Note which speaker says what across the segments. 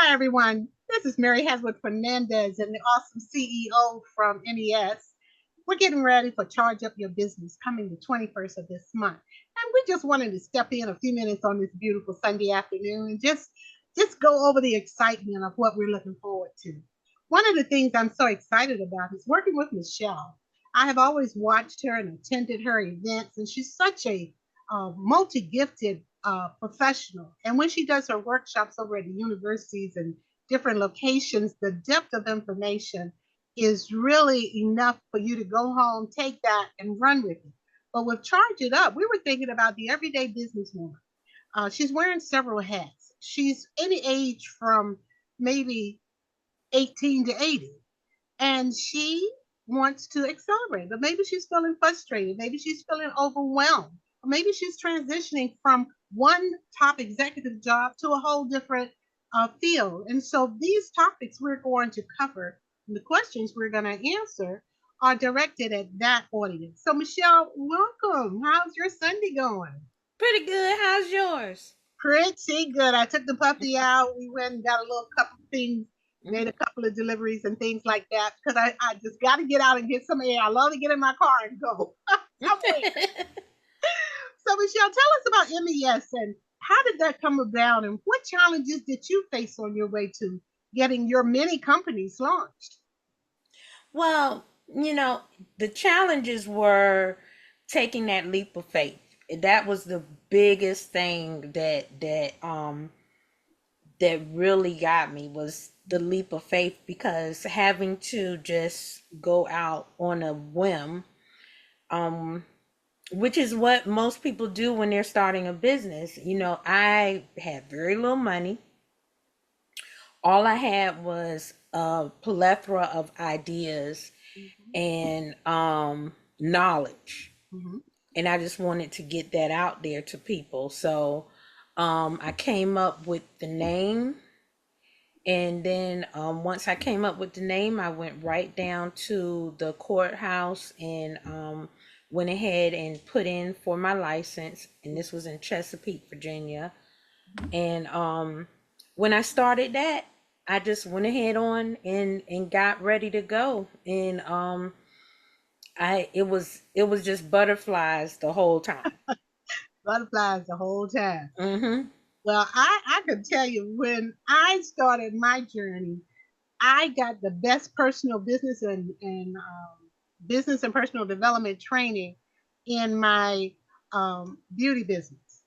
Speaker 1: Hi, everyone. This is Mary Haswood Fernandez and the awesome CEO from MES. We're getting ready for Charge Up Your Business coming the 21st of this month. And we just wanted to step in a few minutes on this beautiful Sunday afternoon and just go over the excitement of what we're looking forward to. One of the things I'm so excited about is working with Michelle. I have always watched her and attended her events, and she's such a multi gifted professional. And when she does her workshops over at the universities and different locations, the depth of information is really enough for you to go home, take that, and run with it. But with Charge It Up, we were thinking about the everyday businesswoman. She's wearing several hats. She's any age from maybe 18 to 80, and she wants to accelerate, but maybe she's feeling frustrated, maybe she's feeling overwhelmed, or maybe she's transitioning from one top executive job to a whole different field. And so these topics we're going to cover, and the questions we're going to answer, are directed at that audience. So, Michelle, welcome. How's your Sunday going?
Speaker 2: Pretty good. How's yours?
Speaker 1: Pretty good. I took the puppy out. We went and got a little couple of things, made
Speaker 2: Mhm.
Speaker 1: a couple of deliveries and things like that because I just got to get out and get some air. I love to get in my car and go somewhere. So, Michelle, tell us about MES and how did that come about and what challenges did you face on your way to getting your many companies launched?
Speaker 2: Well, you know, the challenges were taking that leap of faith. That was the biggest thing that really got me was the leap of faith because having to just go out on a whim, um, which is what most people do when they're starting a business. I had very little money. All I had was a plethora of ideas
Speaker 1: Mm-hmm.
Speaker 2: and knowledge.
Speaker 1: Mm-hmm.
Speaker 2: And I just wanted to get that out there to people. So I came up with the name. And then once I came up with the name, I went right down to the courthouse and went ahead and put in for my license. And this was in Chesapeake, Virginia. And when I started that, I just went ahead on and got ready to go. And I it was just butterflies the whole time.
Speaker 1: Butterflies the whole time.
Speaker 2: Mhm.
Speaker 1: Well, I can tell you when I started my journey, I got the best personal business and business and personal development training in my beauty business.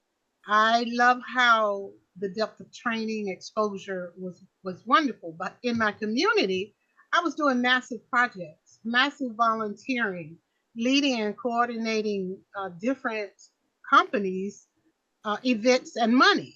Speaker 1: I love how the depth of training exposure was wonderful. But in my community, I was doing massive projects, massive volunteering, leading and coordinating different companies, events, and money.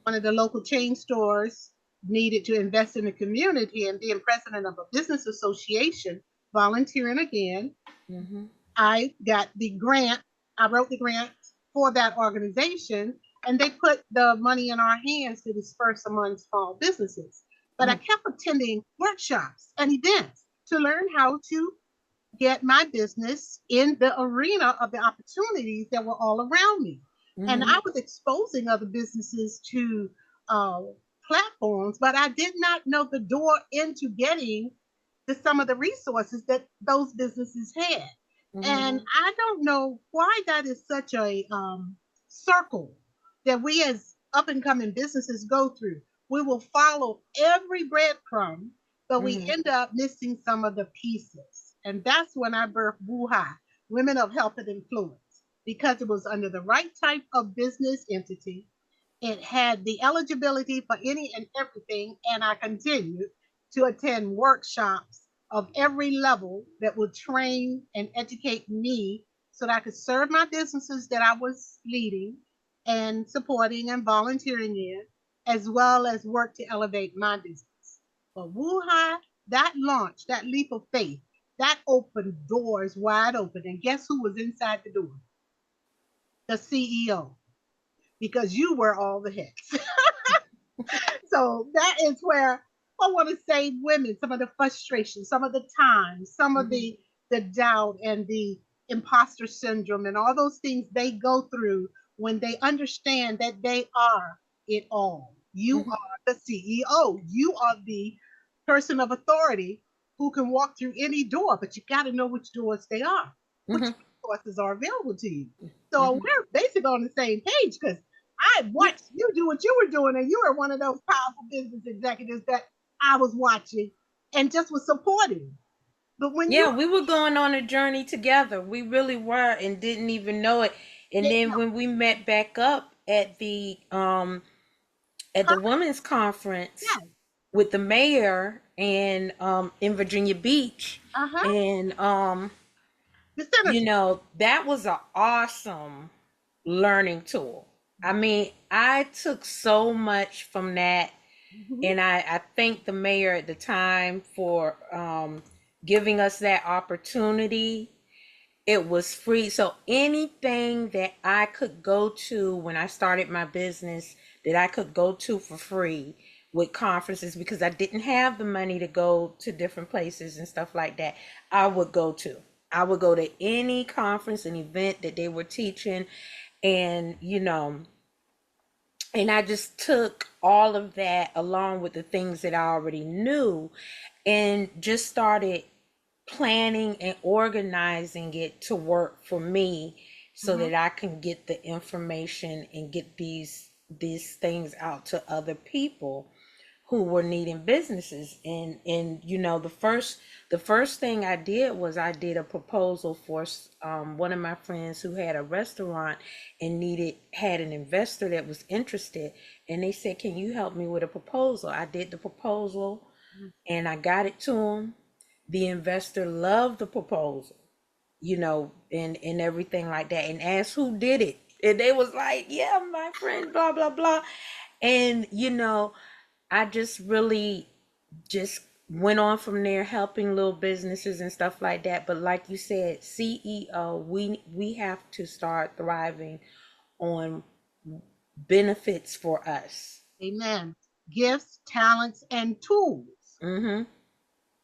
Speaker 1: One of the local chain stores needed to invest in the community, and being president of a business association, volunteering again,
Speaker 2: Mhm.
Speaker 1: I got the grant. I wrote the grant for that organization, and they put the money in our hands to disperse among small businesses. But I
Speaker 2: Mhm.
Speaker 1: kept attending workshops and events to learn how to get my business in the arena of the opportunities that were all around me. And
Speaker 2: Mhm.
Speaker 1: I was exposing other businesses to uh, platforms, but I did not know the door into getting to some of the resources that those businesses had. And
Speaker 2: Mhm.
Speaker 1: I don't know why that is such a circle that we as up and coming businesses go through. We will follow every breadcrumb, but we
Speaker 2: Mhm.
Speaker 1: end up missing some of the pieces. And that's when I birthed WOHI, Women of Health and Influence, because it was under the right type of business entity. It had the eligibility for any and everything, and I continued to attend workshops of every level that would train and educate me so that I could serve my businesses that I was leading and supporting and volunteering in, as well as work to elevate my business. But Wuhan, that launch, that leap of faith, that opened doors wide open. And guess who was inside the door? The CEO, because you were all the hits. So that is where I want to say women, some of the frustration, some of the time, some of
Speaker 2: Mhm.
Speaker 1: the doubt and the imposter syndrome and all those things they go through when they understand that they are it all. You
Speaker 2: Mhm.
Speaker 1: are the CEO. You are the person of authority who can walk through any door, but you got to know which doors they are, which
Speaker 2: Mhm.
Speaker 1: resources are available to you. So
Speaker 2: Mhm.
Speaker 1: we're basically on the same page because I
Speaker 2: Yeah.
Speaker 1: watched you do what you were doing, and you were one of those powerful business executives that I was watching and just was supporting. But when you
Speaker 2: Yeah, we were going on a journey together. We really were and didn't even know it. And
Speaker 1: didn't
Speaker 2: then
Speaker 1: know,
Speaker 2: when we met back up at the women's conference
Speaker 1: yes,
Speaker 2: with the mayor and in Virginia Beach,
Speaker 1: uh-huh,
Speaker 2: and
Speaker 1: the synergy.
Speaker 2: that was an awesome learning tool. I mean, I took so much from that,
Speaker 1: Mhm.
Speaker 2: and I thank the mayor at the time for giving us that opportunity. It was free. So anything that I could go to when I started my business that I could go to for free with conferences, because I didn't have the money to go to different places and stuff like that, I would go to. I would go to any conference and event that they were teaching, and and I just took all of that along with the things that I already knew and just started planning and organizing it to work for me so
Speaker 1: Mhm.
Speaker 2: that I can get the information and get these things out to other people who were needing businesses. And the first thing I did was I did a proposal for one of my friends who had a restaurant and had an investor that was interested, and they said, can you help me with a proposal? I did the proposal and I got it to him. The investor loved the proposal, and everything like that, and asked who did it. And they was like, yeah, my friend, blah, blah, blah. And, I just really just went on from there helping little businesses and stuff like that. But like you said, CEO, we have to start thriving on benefits for us.
Speaker 1: Amen. Gifts, talents, and tools.
Speaker 2: Mm-hmm.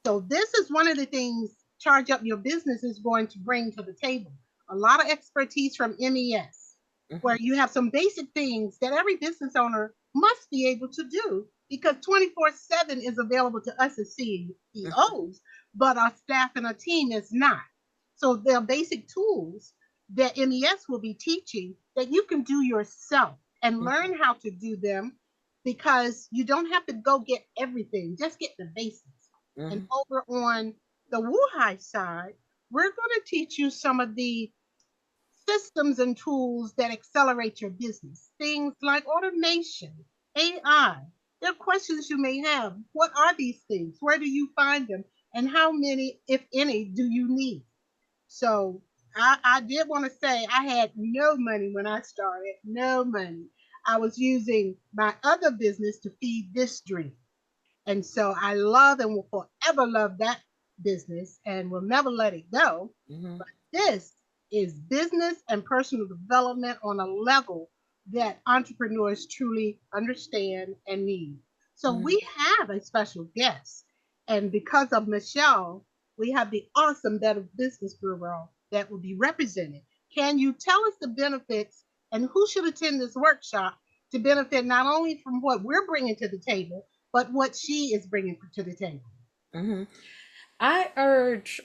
Speaker 1: So this is one of the things Charge Up Your Business is going to bring to the table. A lot of expertise from MES,
Speaker 2: Mm-hmm.
Speaker 1: where you have some basic things that every business owner must be able to do because 24/7 is available to us as CEOs, but our staff and our team is not. So there are basic tools that MES will be teaching that you can do yourself and
Speaker 2: Mm-hmm.
Speaker 1: learn how to do them because you don't have to go get everything, just get the basics. And
Speaker 2: Mm-hmm.
Speaker 1: over on the WOHI side, we're going to teach you some of the systems and tools that accelerate your business. Things like automation, AI. There are questions you may have. What are these things? Where do you find them? And how many, if any, do you need? So I did want to say I had no money when I started, no money. I was using my other business to feed this dream. And so I love and will forever love that business and will never let it go.
Speaker 2: Mm-hmm.
Speaker 1: But this is business and personal development on a level that entrepreneurs truly understand and need. So
Speaker 2: Mm-hmm.
Speaker 1: we have a special guest. And because of Michelle, we have the awesome Better Business Bureau that will be represented. Can you tell us the benefits and who should attend this workshop to benefit not only from what we're bringing to the table, but what she is bringing to the table?
Speaker 2: Mm-hmm. I urge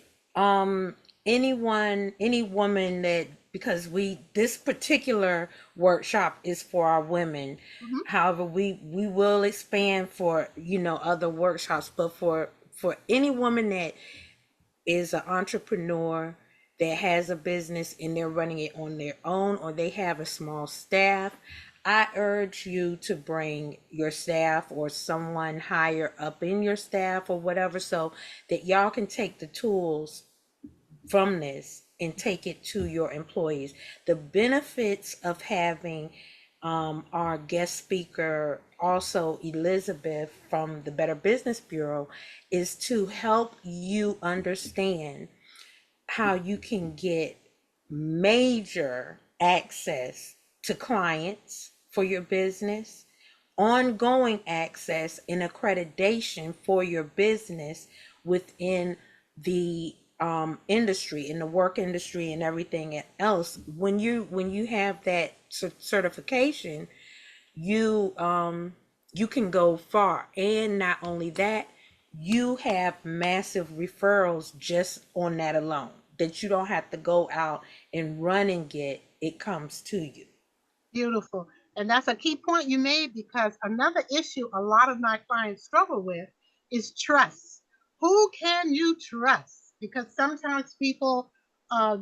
Speaker 2: any woman that, because this particular workshop is for our women.
Speaker 1: Mhm.
Speaker 2: However, we will expand for other workshops, but for any woman that is an entrepreneur that has a business and they're running it on their own or they have a small staff, I urge you to bring your staff or someone higher up in your staff or whatever, so that y'all can take the tools from this and take it to your employees. The benefits of having our guest speaker, also Elizabeth from the Better Business Bureau, is to help you understand how you can get major access to clients for your business, ongoing access and accreditation for your business within the industry, in the work industry and everything else. When you have that certification, you you can go far. And not only that, you have massive referrals just on that alone, that you don't have to go out and run and get. It comes to you.
Speaker 1: Beautiful. And that's a key point you made, because another issue a lot of my clients struggle with is trust. Who can you trust? Because sometimes people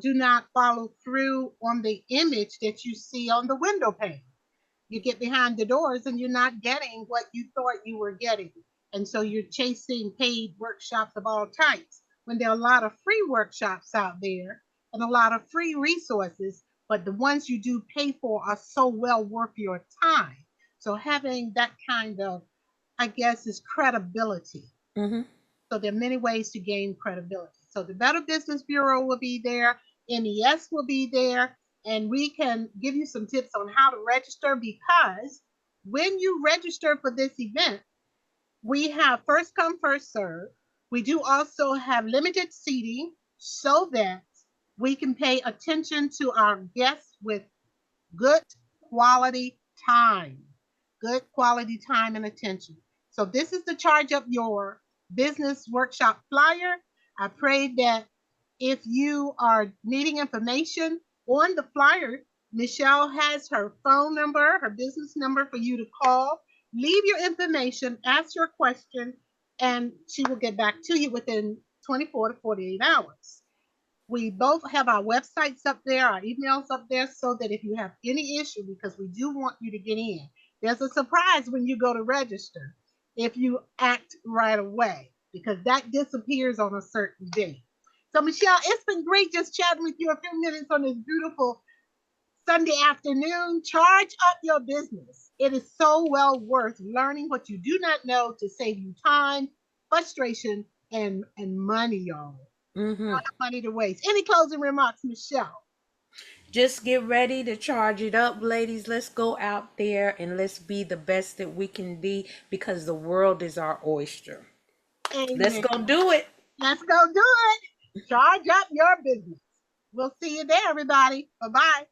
Speaker 1: do not follow through on the image that you see on the window pane. You get behind the doors and you're not getting what you thought you were getting. And so you're chasing paid workshops of all types when there are a lot of free workshops out there and a lot of free resources, but the ones you do pay for are so well worth your time. So having that kind of, I guess, is credibility.
Speaker 2: Mm-hmm.
Speaker 1: So there are many ways to gain credibility. So the Better Business Bureau will be there, NES will be there, and we can give you some tips on how to register, because when you register for this event, we have first come, first serve. We do also have limited seating so that we can pay attention to our guests with good quality time, good quality time and attention. So this is the charge up your business workshop flyer. I pray that if you are needing information on the flyer, Michelle has her phone number, her business number for you to call. Leave your information, ask your question, and she will get back to you within 24 to 48 hours. We both have our websites up there, our emails up there, so that if you have any issue, because we do want you to get in, there's a surprise when you go to register if you act right away, because that disappears on a certain date. So, Michelle, it's been great just chatting with you a few minutes on this beautiful Sunday afternoon. Charge up your business. It is so well worth learning what you do not know to save you time, frustration, and money, y'all.
Speaker 2: Mm-hmm.
Speaker 1: Money to waste. Any closing remarks, Michelle?
Speaker 2: Just get ready to charge it up, ladies. Let's go out there and let's be the best that we can be, because the world is our oyster. Let's
Speaker 1: Amen.
Speaker 2: go do it.
Speaker 1: Let's go do it. Charge up your business. We'll see you there, everybody. Bye bye.